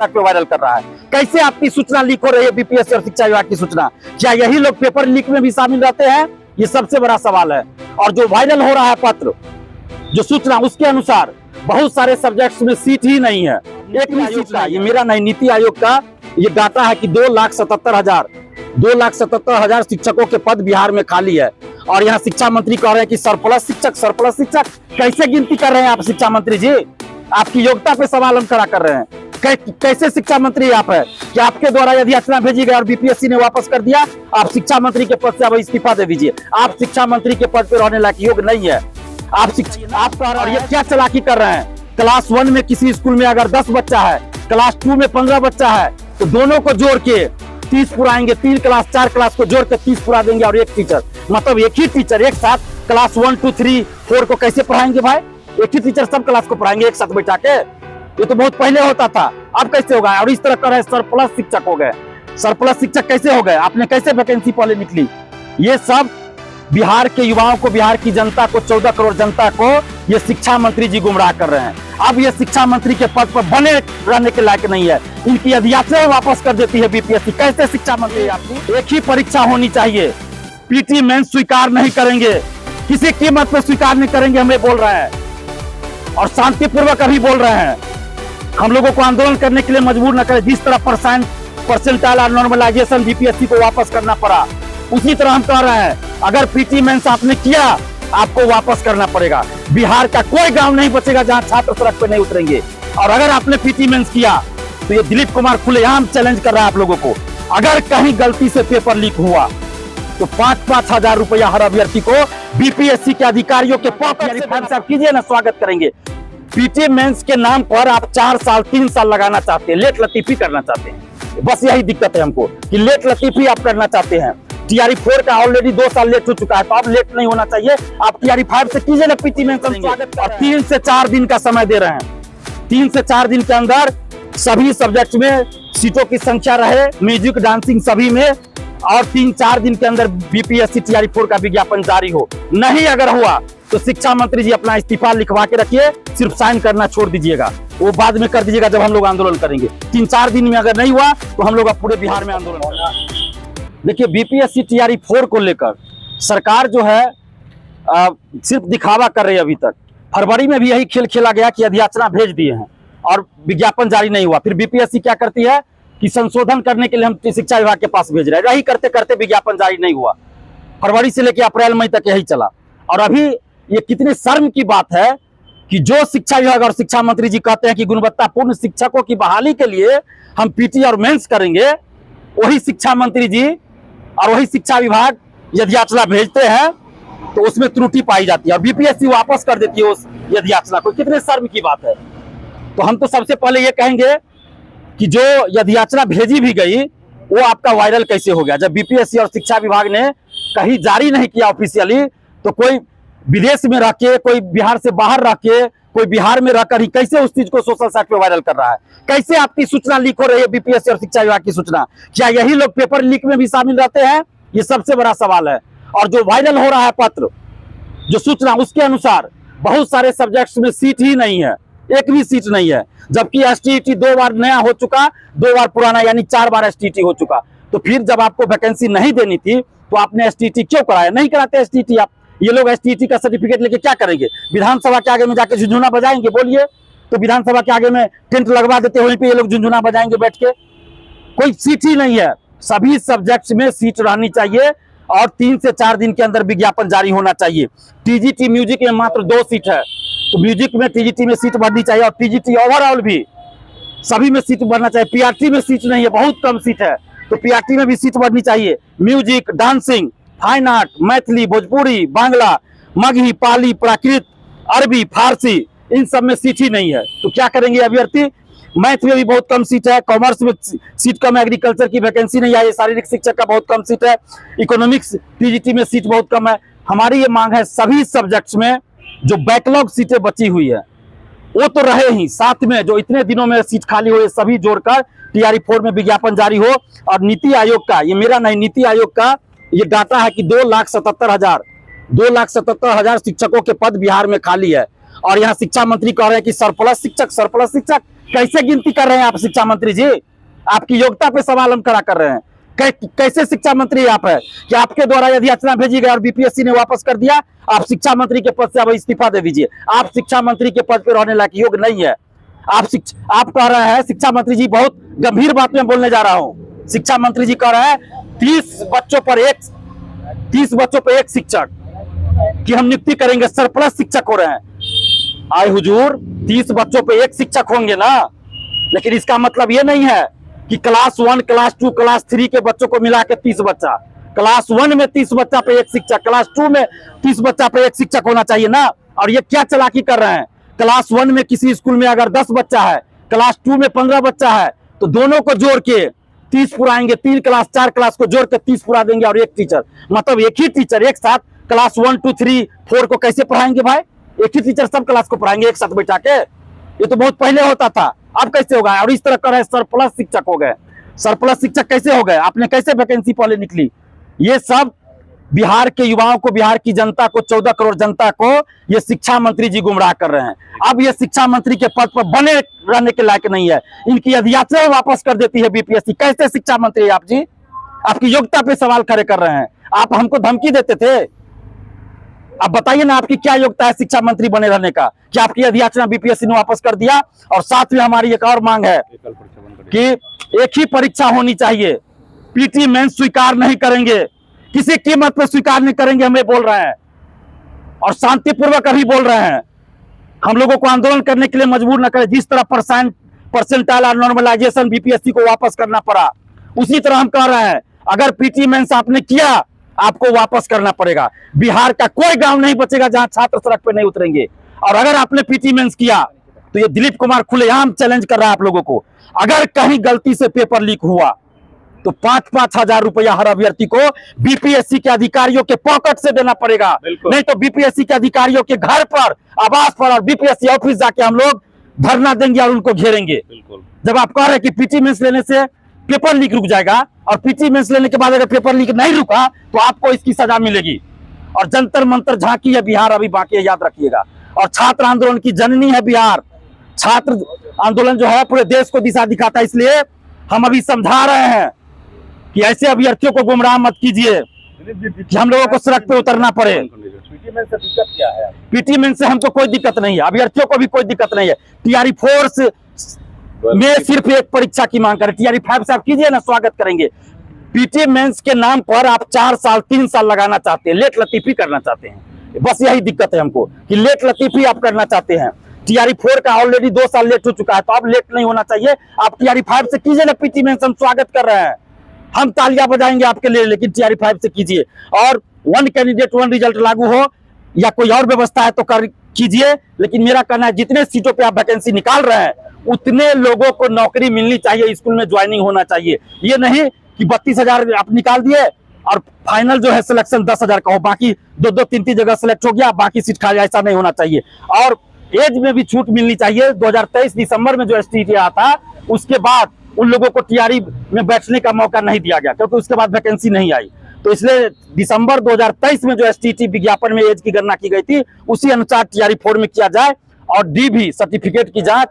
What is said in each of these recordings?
पे वायरल कर रहा है। कैसे आपकी सूचना लीक हो रही है बीपीएससी और शिक्षा विभाग की सूचना? क्या यही लोग पेपर लीक में भी शामिल रहते हैं? ये सबसे बड़ा सवाल है। और जो वायरल हो रहा है पत्र, जो सूचना, उसके अनुसार बहुत सारे सब्जेक्ट्स में सीट ही नहीं है। एक भी सीट का, ये मेरा नहीं, नीति आयोग का ये डाटा है कि 2,77,000 शिक्षकों के पद बिहार में खाली है। और यहाँ शिक्षा मंत्री कह रहे हैं कि सरप्लस शिक्षक। कैसे गिनती कर रहे हैं आप शिक्षा मंत्री जी? आपकी योग्यता पे सवाल हम खड़ा कर रहे हैं। कैसे शिक्षा मंत्री आप है कि आपके द्वारा यदि याचना भेजी गई और बीपीएससी ने वापस कर दिया, आप शिक्षा मंत्री के पद से अब इस्तीफा दे दीजिए। आप शिक्षा मंत्री के पद पर रहने लायक योग्य नहीं है। और ये क्या चालाकी कर रहे हैं? क्लास 1 में किसी स्कूल में अगर 10 बच्चा है, क्लास 2 में 15 बच्चा है, तो दोनों को जोड़ के 30 पुराएंगे। 3 क्लास 4 क्लास को जोड़ के 30 पुरा देंगे। और एक टीचर, मतलब एक ही टीचर एक साथ क्लास 1, 2, 3, 4 को कैसे पढ़ाएंगे भाई? एक ही टीचर सब क्लास को पढ़ाएंगे एक साथ बैठा के? ये तो बहुत पहले होता था, अब कैसे होगा? और इस तरह कर रहे सरप्लस शिक्षक हो गए। सरप्लस शिक्षक कैसे हो गए? आपने कैसे वैकेंसी पहले निकली? ये सब बिहार के युवाओं को, बिहार की जनता को, 14 करोड़ जनता को ये शिक्षा मंत्री जी गुमराह कर रहे हैं। अब ये शिक्षा मंत्री के पद पर बने रहने के लायक नहीं है। इनकी अधियाचना वापस कर देती है बीपीएससी। कैसे शिक्षा मंत्री? आपकी एक ही परीक्षा होनी चाहिए। पीटी मेंस स्वीकार नहीं करेंगे, किसी कीमत पर स्वीकार नहीं करेंगे, हमें बोल रहे हैं। और शांतिपूर्वक अभी बोल रहे हैं, हम लोगों को आंदोलन करने के लिए मजबूर न करें। जिस तरह परसेंटाइल और नॉर्मलाइजेशन बीपीएससी को वापस करना पड़ा, उसी तरह हम कह रहे हैं अगर पीटी मेंस आपने किया, आपको वापस करना पड़ेगा। बिहार का कोई गांव नहीं बचेगा जहां छात्र सड़क पर नहीं उतरेंगे। और अगर आपने पीटी मेंस किया तो ये दिलीप कुमार खुलेआम चैलेंज कर रहा है आप लोगों को, अगर कहीं गलती से पेपर लीक हुआ तो 5-5 हजार रुपया हर अभ्यर्थी को बीपीएससी के अधिकारियों के पॉकेट से आप कीजिए ना, स्वागत करेंगे। पीटी मेंस के नाम पर आप 4 साल 3 साल लगाना चाहते हैं, लेट लतीफी करना चाहते हैं। बस यही दिक्कत है हमको कि लेट लतीफी आप करना चाहते हैं। टीआरई 4 का ऑलरेडी 2 साल लेट हो चुका है, तो अब लेट नहीं होना चाहिए। आप टीआरई 5 से कीजिए ना पीटी मेंस। और 3 से 4 दिन का समय दे रहे हैं। 3 से 4 दिन के अंदर सभी सब्जेक्ट में सीटों की संख्या रहे, म्यूजिक, डांसिंग सभी में। और 3-4 दिन के अंदर बीपीएससी टीआरई 4 का विज्ञापन जारी हो। नहीं अगर हुआ तो शिक्षा मंत्री जी अपना इस्तीफा लिखवा के रखिए, सिर्फ साइन करना छोड़ दीजिएगा। वो बाद में कर दीजिएगा जब हम लोग आंदोलन करेंगे। 3-4 दिन में अगर नहीं हुआ तो हम लोग अब पूरे बिहार में आंदोलन करेंगे। देखिए, बीपीएससी टीआरई 4 को लेकर सरकार जो है सिर्फ दिखावा कर रही है। अभी तक फरवरी में भी यही खेल खेला गया कि अधियाचना भेज दिए हैं और विज्ञापन जारी नहीं हुआ। फिर बीपीएससी क्या करती है कि संशोधन करने के लिए हम शिक्षा विभाग के पास भेज रहे हैं। यही करते करते विज्ञापन जारी नहीं हुआ। फरवरी से लेकर अप्रैल मई तक यही चला। और अभी ये कितने शर्म की बात है कि जो शिक्षा विभाग और शिक्षा मंत्री जी कहते हैं कि गुणवत्तापूर्ण शिक्षकों की बहाली के लिए हम पीटी और मेंस करेंगे, वही शिक्षा मंत्री जी और वही शिक्षा विभाग यदि याचना भेजते हैं तो उसमें त्रुटि पाई जाती है और बीपीएससी वापस कर देती है उस यदि याचना को। कितने शर्म की बात है। तो हम तो सबसे पहले ये कहेंगे कि जो यदि याचना भेजी भी गई वो आपका वायरल कैसे हो गया? जब बीपीएससी और शिक्षा विभाग ने कहीं जारी नहीं किया ऑफिशियली, तो कोई विदेश में रह के, कोई बिहार से बाहर रह के, कोई बिहार में रहकर ही कैसे उस चीज को सोशल साइट पे वायरल कर रहा है? कैसे आपकी सूचना लीक हो रही है बीपीएससी और शिक्षा विभाग की सूचना? क्या यही लोग पेपर लीक में भी शामिल रहते हैं? ये सबसे बड़ा सवाल है। और जो वायरल हो रहा है पत्र, जो सूचना, उसके अनुसार बहुत सारे सब्जेक्ट्स में सीट ही नहीं है, एक भी सीट नहीं है। जबकि एसटीईटी 2 बार नया हो चुका, 2 बार पुराना, यानी 4 बार एसटीईटी हो चुका। तो फिर जब आपको वैकेंसी नहीं देनी थी तो आपने एसटीईटी क्यों कराया? नहीं कराते एसटीईटी आप। ये लोग एसटीईटी का सर्टिफिकेट लेके क्या करेंगे? विधानसभा के आगे में जाके झुनझुना बजाएंगे? बोलिए तो विधानसभा के आगे में टेंट लगवा देते, वहीं पे ये लोग झुनझुना बजाएंगे बैठ के। कोई सीट ही नहीं है। सभी सब्जेक्ट्स में सीट रहनी चाहिए और 3 से 4 दिन के अंदर विज्ञापन जारी होना चाहिए। टीजीटी म्यूजिक में मात्र 2 सीट है, तो म्यूजिक में टीजीटी में सीट बढ़नी चाहिए। और टीजीटी ओवरऑल भी सभी में सीट बढ़ना चाहिए। पीआरटी में सीट नहीं है, बहुत कम सीट है, तो पीआरटी में भी सीट बढ़नी चाहिए। Music, dancing, fine art, Maithili, Bhojpuri, Bangla, Magahi, Pali, Prakrit, Arabi, Farsi, इन सब में सीट ही नहीं है। तो क्या करेंगे अभ्यर्थी? मैथ में भी बहुत कम सीट है, कॉमर्स में सीट कम है, एग्रीकल्चर की वैकेंसी नहीं आई है, शारीरिक शिक्षक का बहुत कम सीट है, इकोनॉमिक्स टीजीटी में सीट बहुत कम है। हमारी ये मांग है सभी सब्जेक्ट्स में जो बैकलॉग सीटें बची हुई है वो तो रहे ही, साथ में जो इतने दिनों में सीट खाली हुई सभी जोड़कर टीआरई 4 में विज्ञापन जारी हो। और नीति आयोग का, ये मेरा नहीं, नीति आयोग का ये डाटा है कि 2,77,000 शिक्षकों के पद बिहार में खाली है। और यहाँ शिक्षा मंत्री कह रहे हैं कि सरप्लस शिक्षक। कैसे गिनती कर रहे हैं आप शिक्षा मंत्री जी? आपकी योग्यता पे सवाल हम खड़ा कर रहे हैं। कैसे शिक्षा मंत्री आप है कि आपके द्वारा यदि याचना भेजी गई और बीपीएससी ने वापस कर दिया, आप शिक्षा मंत्री के पद से अब इस्तीफा दे दीजिए। आप शिक्षा मंत्री के पद पर रहने लायक योग्य नहीं है। आप कह रहे हैं शिक्षा मंत्री जी, बहुत गंभीर बात में बोलने जा रहा हूं। शिक्षा मंत्री जी कह रहे हैं 30 बच्चों पर एक शिक्षक की हम नियुक्ति करेंगे, सरप्लस शिक्षक हो रहे हैं। आए हुजूर, 30 बच्चों पे एक शिक्षक होंगे ना, लेकिन इसका मतलब ये नहीं है कि क्लास 1, क्लास 2, क्लास 3 के बच्चों को मिला के 30 बच्चा, क्लास 1 में 30 बच्चा पे एक शिक्षक, क्लास 2 में 30 बच्चा पे एक शिक्षक होना चाहिए ना। और ये क्या चालाकी कर रहे हैं? क्लास 1 में किसी स्कूल में अगर 10 बच्चा है, क्लास 2 में 15 बच्चा है, तो दोनों को जोड़ के 30 पुराएंगे। 3 क्लास 4 क्लास को जोड़ के 30 पुरा देंगे और एक टीचर, मतलब एक ही टीचर एक साथ क्लास 1, 2, 3, 4 को कैसे पढ़ाएंगे भाई? एक ही टीचर सब क्लास को पढ़ाएंगे एक साथ बैठा के? ये तो बहुत पहले होता था, अब कैसे होगा? और इस तरह कर रहे सरप्लस शिक्षक हो गए। सरप्लस शिक्षक कैसे हो गए? आपने कैसे वैकेंसी पहले निकली? ये सब बिहार के युवाओं को, बिहार की जनता को, 14 करोड़ जनता को ये शिक्षा मंत्री जी गुमराह कर रहे हैं। अब ये शिक्षा मंत्री के पद पर बने रहने के लायक नहीं है। इनकी अधियाचना वापस कर देती है बीपीएससी। कैसे शिक्षा मंत्री आप जी? आपकी योग्यता पे सवाल खड़े कर रहे हैं। आप हमको धमकी देते थे। अब बताइए ना, आपकी क्या योग्यता है शिक्षा मंत्री बने रहने का कि आपकी अधियाचना बीपीएससी ने वापस कर दिया? और साथ में हमारी एक और मांग है कि एक ही परीक्षा होनी चाहिए। पीटी मेंस स्वीकार नहीं करेंगे, किसी कीमत पर स्वीकार नहीं करेंगे, हमें बोल रहे हैं और शांतिपूर्वक अभी बोल रहे हैं। हम लोगों को आंदोलन करने के लिए मजबूर न करें। जिस तरह परसेंटाइल और नॉर्मलाइजेशन बीपीएससी को वापस करना पड़ा, उसी तरह हम कह रहे हैं अगर पीटी मेंस आपने किया, आपको वापस करना पड़ेगा। बिहार का कोई गांव नहीं बचेगा जहां छात्र सड़क पे नहीं उतरेंगे। और अगर आपने पीटी मेंस किया तो ये दिलीप कुमार खुलेआम चैलेंज कर रहा है आप लोगों को, अगर कहीं गलती से पेपर लीक हुआ तो 5-5 हजार रुपया हर अभ्यर्थी को बीपीएससी के अधिकारियों के पॉकेट से देना पड़ेगा। नहीं तो बीपीएससी के अधिकारियों के घर पर, आवास पर और बीपीएससी ऑफिस जाके हम लोग धरना देंगे और उनको घेरेंगे। जब आप कह रहे हैं कि पीटी मेंस लेने से पेपर लीक रुक जाएगा और पीटी मेंस लेने के बाद अगर पेपर लीक नहीं रुका तो आपको इसकी सजा मिलेगी। और जंतर मंतर झांकी है बिहार अभी बाकी है, याद रखिएगा। और छात्र आंदोलन की जननी है बिहार। छात्र आंदोलन जो है पूरे देश को दिशा दिखाता है। इसलिए हम अभी समझा रहे हैं कि ऐसे अभ्यर्थियों को गुमराह मत कीजिए कि हम लोगों को सड़क पे उतरना पड़े। पीटी मेंस से हमको कोई दिक्कत नहीं है, अभ्यर्थियों को भी कोई दिक्कत नहीं है। टीआरई 4 में सिर्फ एक परीक्षा की मांग करें। टीआरई 5 से आप कीजिए ना, स्वागत करेंगे। पीटी मेंस के नाम पर आप 4 साल 3 साल लगाना चाहते हैं, लेट लतीफी करना चाहते हैं। बस यही दिक्कत है हमको कि लेट लतीफी आप करना चाहते हैं। टीआरई 4 का ऑलरेडी 2 साल लेट हो चुका है, तो अब लेट नहीं होना चाहिए। आप टीआरई 5 से कीजिए ना। पीटी मेंस हम स्वागत कर रहे हैं, हम तालियां बजाएंगे आपके लिए, लेकिन टीआरई 5 से कीजिए। और 1 कैंडिडेट 1 रिजल्ट लागू हो या कोई और व्यवस्था है तो कर कीजिए। लेकिन मेरा कहना है जितने सीटों पे आप वैकेंसी निकाल रहे हैं उतने लोगों को नौकरी मिलनी चाहिए, स्कूल में ज्वाइनिंग होना चाहिए। ये नहीं कि 32,000 आप निकाल दिए और फाइनल जो है सिलेक्शन 10,000 का हो, बाकी 2-2, 3-3 जगह सिलेक्ट हो गया, बाकी सीट खाली। ऐसा नहीं होना चाहिए। और एज में भी छूट मिलनी चाहिए। 2023 दिसंबर में जो एसटीटी आया था उसके बाद उन लोगों को टीआरई में बैठने का मौका नहीं दिया गया, क्योंकि उसके बाद वैकेंसी नहीं आई। तो इसलिए दिसंबर 2023 में जो एसटीटी विज्ञापन में एज की गणना की गई थी उसी अनुसार टीआरई 4 में किया जाए। और डी भी सर्टिफिकेट की जांच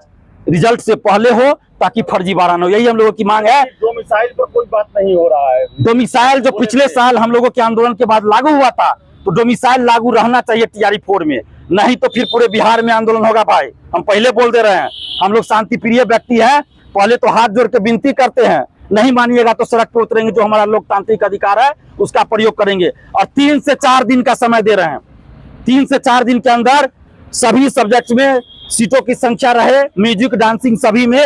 रिजल्ट से पहले हो ताकि फर्जीवाड़ा न हो। यही हम लोगों की मांग है। डोमिसाइल पर कोई बात नहीं हो रहा है। डोमिसाइल जो पिछले साल हम लोगों के आंदोलन के बाद लागू हुआ था, तो डोमिसाइल लागू रहना चाहिए टीआरई 4 में, नहीं तो फिर पूरे बिहार में आंदोलन होगा। भाई हम पहले बोल दे रहे हैं, हम लोग शांति प्रिय व्यक्ति है। पहले तो हाथ जोड़ के विनती करते हैं, नहीं मानिएगा तो सड़क पर उतरेंगे। जो हमारा लोकतांत्रिक अधिकार है उसका प्रयोग करेंगे। और 3 से 4 दिन का समय दे रहे हैं। 3 से 4 दिन के अंदर सभी सब्जेक्ट में सीटों की संख्या रहे, म्यूजिक, डांसिंग सभी में।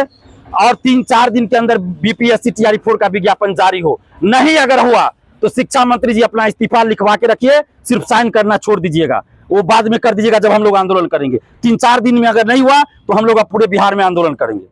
और 3-4 दिन के अंदर बीपीएससी टीआरई 4 का विज्ञापन जारी हो। नहीं अगर हुआ तो शिक्षा मंत्री जी अपना इस्तीफा लिखवा के रखिए, सिर्फ साइन करना छोड़ दीजिएगा, वो बाद में कर दीजिएगा जब हम लोग आंदोलन करेंगे। 3-4 दिन में अगर नहीं हुआ तो हम लोग अब पूरे बिहार में आंदोलन करेंगे।